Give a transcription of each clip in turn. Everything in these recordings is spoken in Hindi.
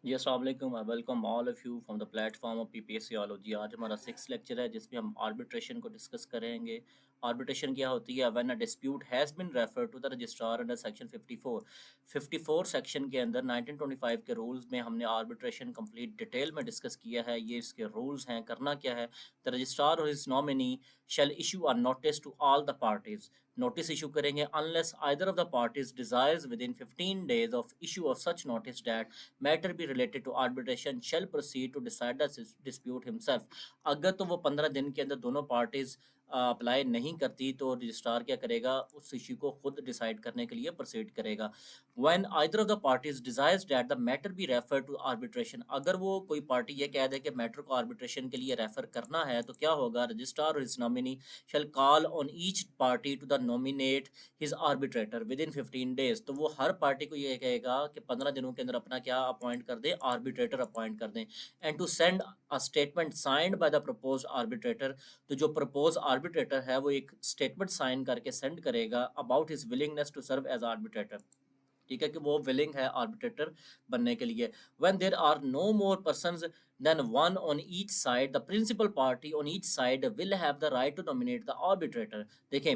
जी अस्सलाम वालेकुम। I welcome all of you from the platform of PPSCology. आज हमारा 6 लेक्चर है जिसमें हम आर्बिट्रेशन को डिस्कस करेंगे। आर्बिट्रेशन क्या होती है? When a dispute has been referred to the registrar under section 54 section के अंदर 1925 के रूल्स में हमने आर्बिट्रेशन कंप्लीट डिटेल में डिस्कस किया है। ये इसके रूल्स हैं। करना क्या है? द रजिस्ट्रार और his nominee shall issue a notice to all the parties. Notice issue करेंगे unless either of the parties desires within 15 days of issue of such notice that matter be related to arbitration shall proceed to decide the dispute himself। अगर तो वो 15 दिन के अंदर दोनों पार्टीज अप्लाई नहीं करती तो रजिस्ट्रार क्या करेगा? उस इश्यू को खुद डिसाइड करने के लिए प्रोसीड करेगा। When either of the parties desires that the matter be refer to arbitration, अगर वो कोई पार्टी ये कह दे कि मैटर को आर्बिट्रेशन के लिए रेफर करना है तो क्या होगा? रजिस्ट्रार और his nominee shall call on each party to the nominate his arbitrator within 15 days। तो वो हर पार्टी को ये कहेगा कि 15 दिनों के अंदर अपना क्या अपॉइंट कर दें? आर्बिट्रेटर अपॉइंट कर दें। And to send a statement signed by the propose arbitrator, तो जो प्रपोज आर्बिट्रेटर है वो एक स्टेटमेंट साइन करके सेंड करेगा about his willingness to serve as arbitrator. ठीक है कि वो विलिंग है आर्बिट्रेटर बनने के लिए। When there are no more persons then one on each side the principal party on each side will have the right to nominate the arbitrator. देखें,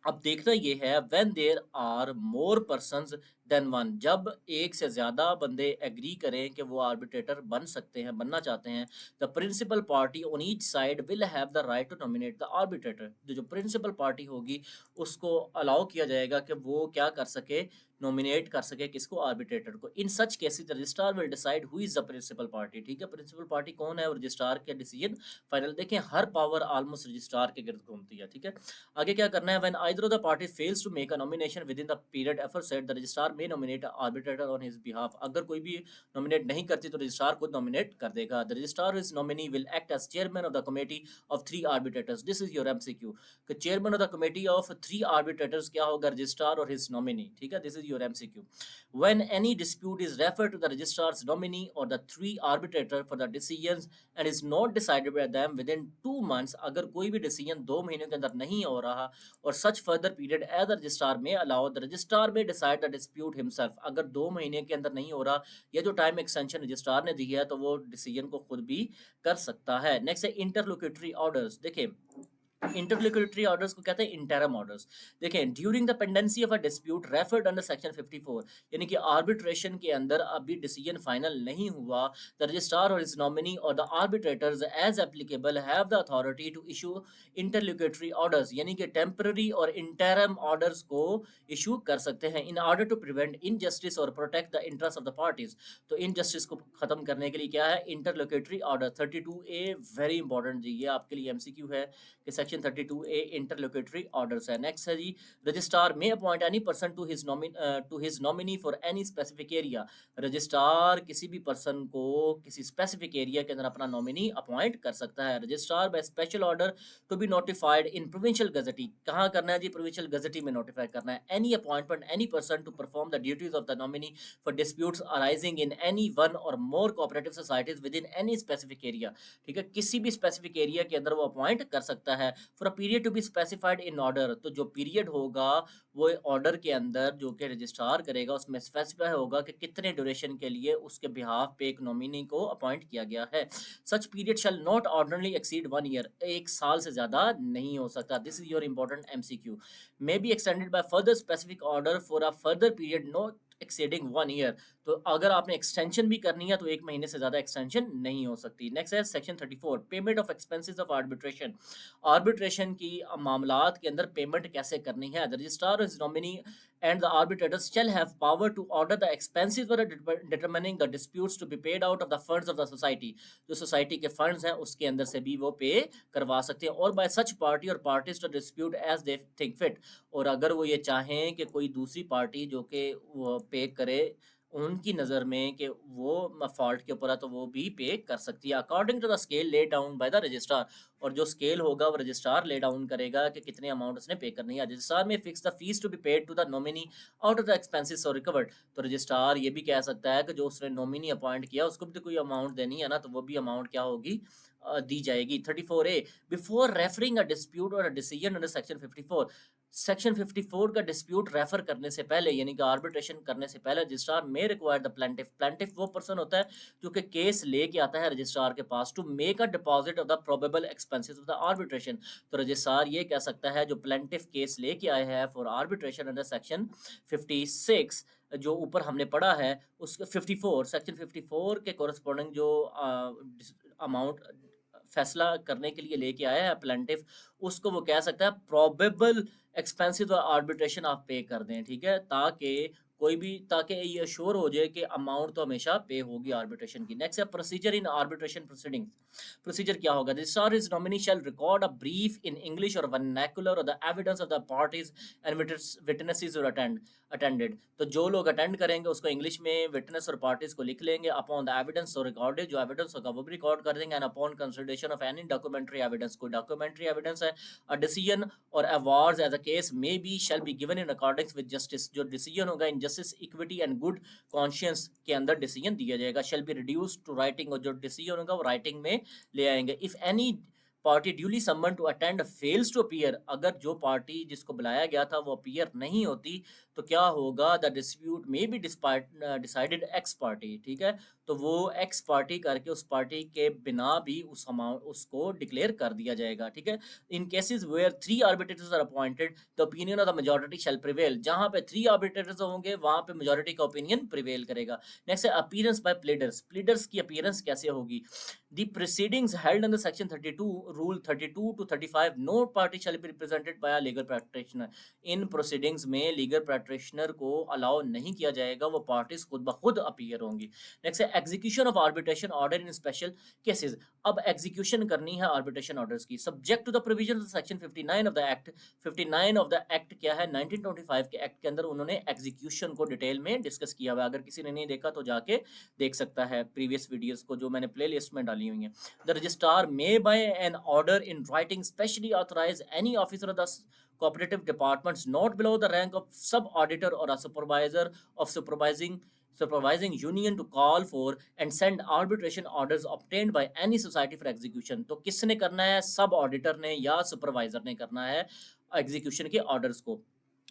अब देखना ये है when there are more persons then one, जब एक से ज़्यादा बंदे एग्री करें कि वो आर्बिट्रेटर बन सकते हैं, बनना चाहते हैं, the principal party on each side will have the right to nominate the arbitrator. जो प्रिंसिपल पार्टी होगी उसको अलाउ किया जाएगा कि वो क्या कर सके? नॉमिनेट कर सके किसको? आर्बिट्रेटर को। In such cases the registrar will decide who is the principal party. ठीक है, प्रिंसिपल पार्टी कौन है और रजिस्ट्रार के डिसीजन फाइनल। देखें, हर पावर ऑलमोस्ट रजिस्ट्रार के गिर्द घूमती है। ठीक है, आगे क्या करना है? When either of the party fails to make a nomination within the period aforesaid the registrar may nominate arbitrator on his behalf. अगर कोई भी नॉमिनेट नहीं करती तो रजिस्ट्रार खुद नॉमिनेट कर देगा। The registrar is nominee will act as chairman of the committee of 3 arbitrators. This is your MCQ. कि chairman of the committee of 3 arbitrators क्या होगा? रजिस्ट्रार और हिज नॉमिनी। ठीक है, this is your MCQ. When any dispute is referred to the registrar's nominee or the 3 arbitrator for the decisions and is not decided by them within 2 months, अगर कोई भी डिसीजन 2 महीने के अंदर नहीं हो रहा और such further period as the registrar may allow the registrar may decide the dispute himself. अगर 2 महीने के अंदर नहीं हो रहा, ये जो टाइम एक्सटेंशन रजिस्ट्रार ने दी है तो वो डिसीजन को खुद भी कर सकता है। नेक्स्ट है इंटरलोक्यूटरी ऑर्डर्स। देखिए, इंटरलोक्यूटरी ऑर्डर्स को कहते हैं इंटरम ऑर्डर्स। देखें, during the pendency of a dispute referred under section 54, यानी कि आर्बिट्रेशन के अंदर अभी डिसीजन फाइनल नहीं हुआ, द रजिस्ट्रार और his nominee or the arbitrators as applicable have the authority to issue interlocutory orders, यानी कि टेम्पररी और इंटरम ऑर्डर्स को इशू कर सकते हैं in order to prevent injustice or protect the interest of the parties. तो इनजस्टिस को खत्म करने के लिए क्या है? Interlocutory order. 32A very important जी, ये आपके लिए एमसीक्यू है कि सेक्शन 32A इंटरलोक्यूटरी ऑर्डर्स है। नेक्स्ट है जी, registrar may appoint any person to his nominee for any specific area. Registrar किसी भी पर्सन को किसी स्पेसिफिक एरिया के अंदर अपना नॉमिनी अपॉइंट कर सकता है। Registrar by special order to be notified in provincial gazette. कहाँ करना है जी? प्रोविंशियल गजटी में नोटिफाई करना है। Any appointment any person to perform the duties of the nominee for disputes arising in any one or more cooperative societies within any specific area. ठीक है, किसी भी स्पेसिफिक एरिया के अंदर वो अपॉइंट कर सकता है। For a period to be specified in order, तो जो पीरियड होगा वो ऑर्डर के अंदर जो कि रजिस्ट्रार करेगा उसमें स्पेसिफाई होगा कि कितने ड्यूरेशन के लिए उसके बिहाफ पे एक नॉमिनी को अपॉइंट किया गया है। Such period shall not ordinarily exceed 1 year, 1 साल से ज़्यादा नहीं हो सकता। This is your important MCQ. May be extended by further specific order for a further period not exceeding 1 year. तो अगर आपने एक्सटेंशन भी करनी है तो 1 महीने से ज़्यादा एक्सटेंशन नहीं हो सकती। नेक्स्ट है section 34, payment of expenses of arbitration. Arbitration की मामलात के अंदर पेमेंट कैसे करनी है? The registrar is nominee and the arbitrators shall have power to order the expenses for determining the disputes to be paid out of the funds of the society. जो सोसाइटी के फंड्स हैं उसके अंदर से भी वो पे करवा सकते हैं। और by such party or parties to dispute as they think fit, और अगर वो ये चाहें कि कोई दूसरी पार्टी जो कि वो पे करे उनकी नज़र में कि वो फॉल्ट के ऊपर है तो वो भी पे कर सकती है according to the scale lay down by the registrar. और जो स्केल होगा वो रजिस्ट्रार ले डाउन करेगा कि कितने अमाउंट उसने पे करनी है। Registrar may fix the fees to be paid to the nominee out of the expenses or recovered. तो रजिस्ट्रार ये भी कह सकता है कि जो उसने नॉमिनी अपॉइंट किया उसको भी तो कोई अमाउंट देनी है ना, तो वो भी अमाउंट क्या होगी? दी जाएगी। 34A, before referring a dispute और a decision under section 54, section 54 का डिस्प्यूट रेफर करने से पहले यानी कि आर्बिट्रेशन करने से पहले रजिस्ट्रार में रिक्वायर द प्लेंटिफ। प्लेंटिफ वो पर्सन होता है जो कि केस लेके आता है रजिस्ट्रार के पास to make a deposit of the probable expenses of the arbitration. तो रजिस्ट्रार ये कह सकता है जो प्लेंटिफ केस लेके आए हैं फॉर आर्बिट्रेशन अंडर सेक्शन 56 जो ऊपर हमने पढ़ा है उस 54 सेक्शन 54 के कोरस्पॉन्डिंग जो अमाउंट फैसला करने के लिए लेके आया है प्लेंटिफ, उसको वो कह सकता है प्रोबेबल एक्सपेंसिव आर्बिट्रेशन आप पे कर दें, ठीक है, ताकि कोई भी ताकि ये श्योर हो जाए कि अमाउंट तो हमेशा पे होगी आर्बिट्रेशन की। नेक्स्ट है procedure in arbitration proceedings. Procedure क्या होगा? Registrar is nominee shall record a brief in English or vernacular or the evidence of the parties and witnesses or attended. तो जो लोग अटेंड करेंगे उसको इंग्लिश में विटनेस और पार्टीज को लिख लेंगे। Upon the evidence or recorded, जो एविडेंस होगा वो भी रिकॉर्ड कर देंगे। And upon consideration of any documentary evidence, कोई डॉक्यूमेंट्री एविडेंस है, a decision or awards as a case may be shall be given in accordings with justice. जो डिसीजन होगा in justice, equity and good conscience के अंदर डिसीजन दिया जाएगा। Shall be reduce to writing, और जो डिसीजन होगा वो राइटिंग में ले आएंगे। If any party duly summon to attend fails to appear, अगर जो पार्टी जिसको बुलाया गया था वो अपीयर नहीं होती तो क्या होगा? द डिस्प्यूट में बी डिसाइडेड एक्स पार्टी, ठीक है, तो वो एक्स पार्टी करके उस पार्टी के बिना भी उस अमाउंट उसको डिक्लेयर कर दिया जाएगा, ठीक है। In cases where 3 arbitrators are appointed the opinion of the majority shall prevail. जहां पे 3 आर्बिट्रेटर्स होंगे वहां पे मेजॉरिटी का ओपिनियन प्रिवेल करेगा। नेक्स्ट है अपीयरेंस बाय प्लीडर्स। प्लीडर्स की अपीयरेंस कैसे होगी? The proceedings held under section 32 rule 32 to 35 no party shall be represented by a legal practitioner। In proceedings में लीगल प्रैक्टिशनर को अलाउ नहीं किया जाएगा, वो पार्टीज खुद ब खुद अपीयर होंगी। नेक्स्ट है execution of arbitration order in special cases. अब एग्जीक्यूशन करनी है आर्बिट्रेशन ऑर्डर्स की subject to the provision of section 59 of the act. 59 of the act क्या है? 1925 के एक्ट के अंदर उन्होंने एग्जीक्यूशन को डिटेल में डिस्कस किया हुआ है। अगर किसी ने नहीं देखा तो जाके देख सकता है प्रीवियस वीडियोस को जो मैंने प्लेलिस्ट में डाली हुई हैं। The registrar may by an order in writing specially authorise any officer of the cooperative departments not below the rank of sub auditor or a supervisor of supervising union to call for and send arbitration orders obtained by any society for execution। तो किसने करना है? सब ऑडिटर ने या सुपरवाइजर ने करना है एग्जीक्यूशन के ऑर्डर्स को।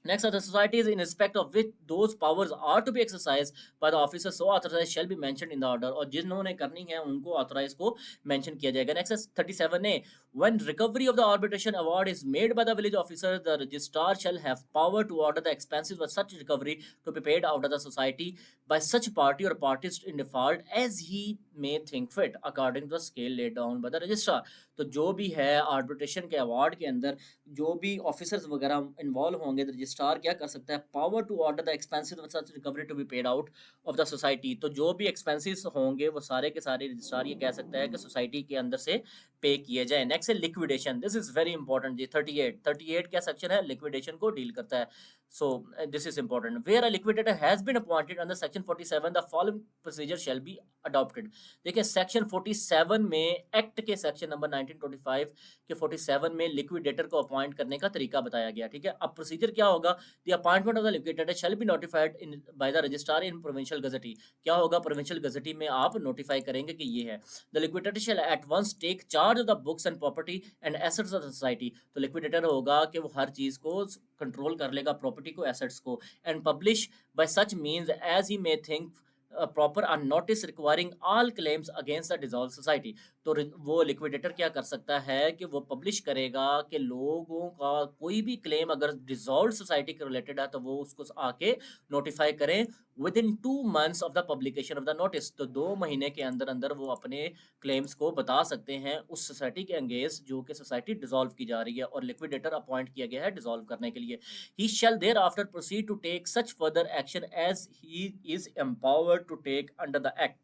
Next are the societies in respect of which those powers are to be exercised by the officer so authorized shall be mentioned in the order। और जिन्होंने करनी है उनको ऑथराइज को मेंशन किया जाएगा। नेक्स्ट है 37A, when recovery of the arbitration award is made by the village officer the registrar shall have power to order the expenses of such recovery to be paid out of the society by such party or parties in default as he may think fit according to the scale laid down by the registrar। तो जो भी है आर्बिट्रेशन के अवार्ड के अंदर जो भी ऑफिसर्स वगैरह इन्वॉल्व होंगे तो रजिस्ट्रार क्या कर सकता है? Power to order the expenses of such recovery to be paid out of the society. तो जो भी एक्सपेंसेस होंगे वो सारे के सारे रजिस्ट्रार ये कह सकता है कि सोसाइटी के अंदर से पे किए जाए। नेक्स्ट है liquidation. This is very important जी। 38 क्या सेक्शन है? लिक्विडेशन को डील करता है। So this is important. Where a liquidator has been appointed under section 47 the following procedure shall be adopted। देखिए सेक्शन 47 में एक्ट के सेक्शन नंबर 1925 के 47 में लिक्विडेटर को अपॉइंट करने का तरीका बताया गया, ठीक है। अब प्रोसीजर क्या होगा? The appointment of the liquidator shall be notified in by the registrar in provincial gazette. क्या होगा? प्रोविंशियल गजेटी में आप नोटिफाई करेंगे कि ये है। The liquidator shall at once take charge of the books and property and assets of the society. तो लिक्विडेटर होगा कि वो हर चीज को कंट्रोल कर लेगा, प्रॉपर्टी को, एसेट्स को। And publish by such means as he may think proper a notice requiring all claims against the dissolve society. तो वो लिक्विडेटर क्या कर सकता है कि वो पब्लिश करेगा कि लोगों का कोई भी क्लेम अगर डिसॉल्व सोसाइटी के रिलेटेड है तो वो उसको आके नोटिफाई करें with in 2 months of the publication of the notice. तो 2 महीने के अंदर अंदर वो अपने क्लेम्स को बता सकते हैं उस सोसाइटी के अंगेंस्ट जो कि सोसाइटी डिसॉल्व की जा रही है और लिक्विडेटर अपॉइंट किया गया है डिसॉल्व करने के लिए। He shall thereafter proceed to take such further action as he is empowered to take under the act.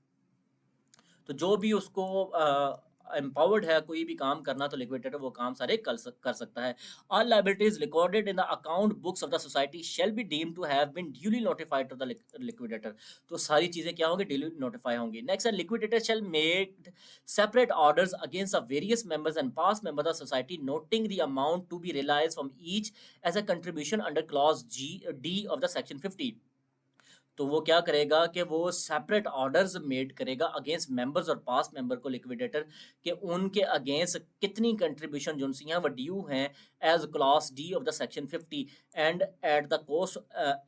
तो जो भी उसको एम्पावर्ड है कोई भी काम करना तो लिक्विडेटर वो काम सारे कर सकता है। All liabilities recorded in the account books of the society shall be deemed to have been duly notified to the liquidator. तो सारी चीजें क्या होंगी? ड्यूली नोटिफाई होंगी। नेक्स्ट है liquidator shall make separate orders against the various members and past members of society noting the amount to be realised from each as a contribution under clause D of the section 50। तो वो क्या करेगा कि वो सेपरेट ऑर्डर्स मेड करेगा अगेंस्ट मेंबर्स और पास्ट मेंबर को लिक्विडेटर, कि उनके अगेंस्ट कितनी कंट्रीब्यूशन जो हैं वो ड्यू हैं as clause D of the section 50 and at the cost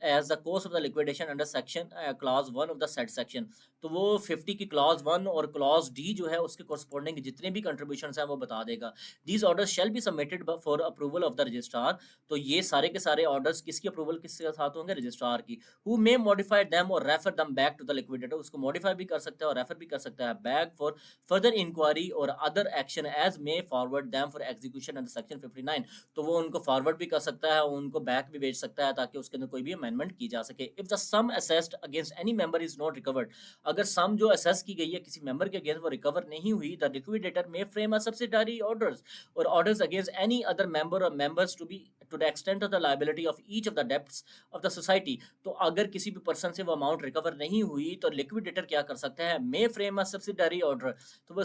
as the cost of the liquidation under section clause 1 of the set section. तो वो 50 की क्लॉज 1 और क्लॉज डी जो है उसके कॉरस्पॉन्डिंग जितने भी कंट्रीब्यूशन हैं वो बता देगा। These orders shall be submitted for approval of the registrar. तो ये सारे के सारे ऑर्डर्स किसकी अप्रूवल किसके साथ होंगे? रजिस्ट्रार की। हु मे मॉडिफाई देम और refer them back to the liquidator, उसको मॉडिफाई भी कर सकता है और रेफर भी कर सकता है बैक फॉर फर्दर इंक्वायरी और other action as may forward them for execution under section 59। तो वो उनको फॉरवर्ड भी कर सकता है, उनको बैक भी भेज सकता है ताकि उसके अंदर कोई भी अमेंडमेंट की जा सके। If the sum assessed against any member is not recovered, अगर सम जो असेस की गई है किसी मेंबर के अगेंस्ट वो रिकवर नहीं हुई, the liquidator may frame a subsidiary orders or orders against any other member और members to be to the extent of the liability of each of the debts of the society. तो अगर किसी भी पर्सन से वो अमाउंट रिकवर नहीं हुई तो लिक्विडेटर क्या कर सकता है? मे फ्रेम अ सब्सिडारी ऑर्डर। तो वो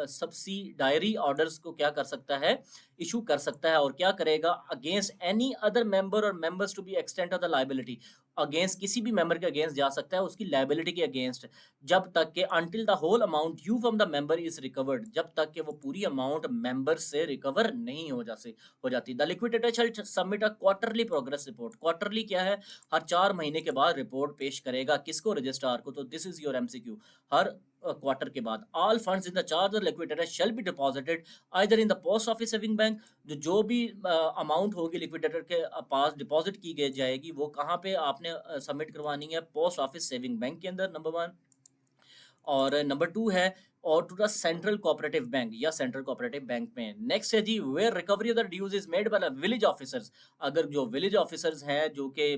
सब्सिडायरी ऑर्डर्स को क्या कर सकता है? इशू कर सकता है। और क्या करेगा? अगेंस्ट एनी अदर मेंबर और members to be extent of the liability, against किसी भी मेंबर के अगेंस्ट जा सकता है उसकी लायबिलिटी के अगेंस्ट, जब तक के until the whole amount due from the member is recovered, जब तक के वो पूरी अमाउंट मेंबर से रिकवर नहीं हो जाती। The liquidator shall submit a quarterly progress report. Quarterly क्या है? हर 4 महीने के बाद रिपोर्ट पेश करेगा किसको? रजिस्ट्रार को। तो this is your MCQ. Her quarter के बाद all funds in the charge of liquidator shall be deposited either in the post office saving bank, जो भी अमाउंट होगी लिक्विडेटर के पास डिपॉजिट की गई जाएगी वो कहाँ पे आपने सबमिट करवानी है? पोस्ट ऑफिस सेविंग बैंक के अंदर, नंबर 1। और नंबर 2 है और to the central cooperative bank या सेंट्रल कोऑपरेटिव बैंक में। नेक्स्ट है जी where recovery of the dues is made by the village officers. अगर जो विलेज ऑफिसर्स हैं जो कि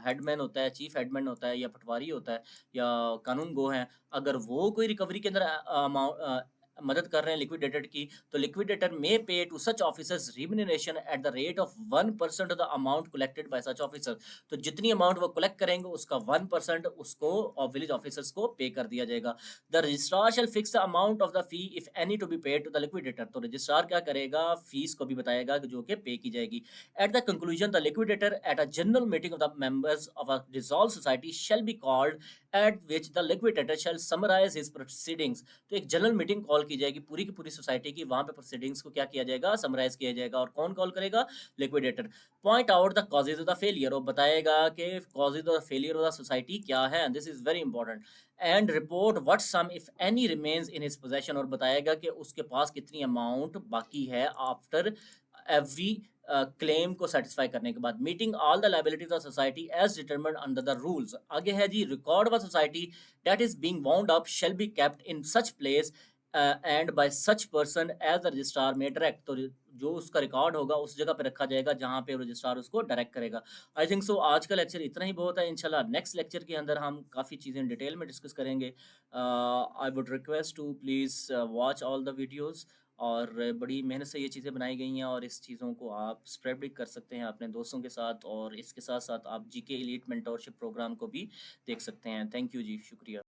हेडमैन होता है, चीफ हेडमैन होता है या पटवारी होता है या कानून गो है, अगर वो कोई रिकवरी के अंदर मदद कर रहे हैं लिक्विडेटर की, तो liquidator may pay to such officers remuneration at the rate of 1% of the amount collected by such officer. तो जितनी अमाउंट वो कलेक्ट करेंगे उसका 1% उसको और विलेज ऑफिसर्स को पे कर दिया जाएगा। The registrar shall fix the amount of the fee if any to be paid to the liquidator. तो रजिस्ट्रार क्या करेगा? फीस को भी बताएगा कि जो कि पे की जाएगी। At the conclusion the liquidator at a general meeting of the members of a dissolve society shall be called at which the liquidator shall summarise his proceedings. तो एक जनरल मीटिंग कॉल की जाएगी पूरी की पूरी सोसाइटी की, वहां पे प्रोसीडिंग्स को क्या किया जाएगा? समराइज किया जाएगा। और कौन कॉल करेगा? Liquidator. Point out the causes of the failure, और बताएगा कि causes of the failure of the society क्या है, this is very important. And report what sum if any remains in his possession, और बताएगा कि उसके पास कितनी अमाउंट बाकी है आफ्टर एवरी क्लेम को सेटिस्फाई करने के बाद। Meeting all the liabilities of society as determined under the rules. आगे है जी record of society that is being bound up shall be kept in such place and by such person as the registrar may direct. तो जो उसका रिकॉर्ड होगा उस जगह पे रखा जाएगा जहाँ पे रजिस्ट्रार उसको डायरेक्ट करेगा। आई थिंक सो आज का लेक्चर इतना ही बहुत है। इंशाल्लाह नेक्स्ट लेक्चर के अंदर हम काफ़ी चीज़ें डिटेल में डिस्कस करेंगे। I would request to please watch all the videos, और बड़ी मेहनत से ये चीज़ें बनाई गई हैं और इस चीज़ों को आप स्प्रेड भी कर सकते हैं अपने दोस्तों के साथ, और इसके साथ साथ आप जीके एलीट मेंटोरशिप प्रोग्राम को भी देख सकते हैं। थैंक यू जी, शुक्रिया।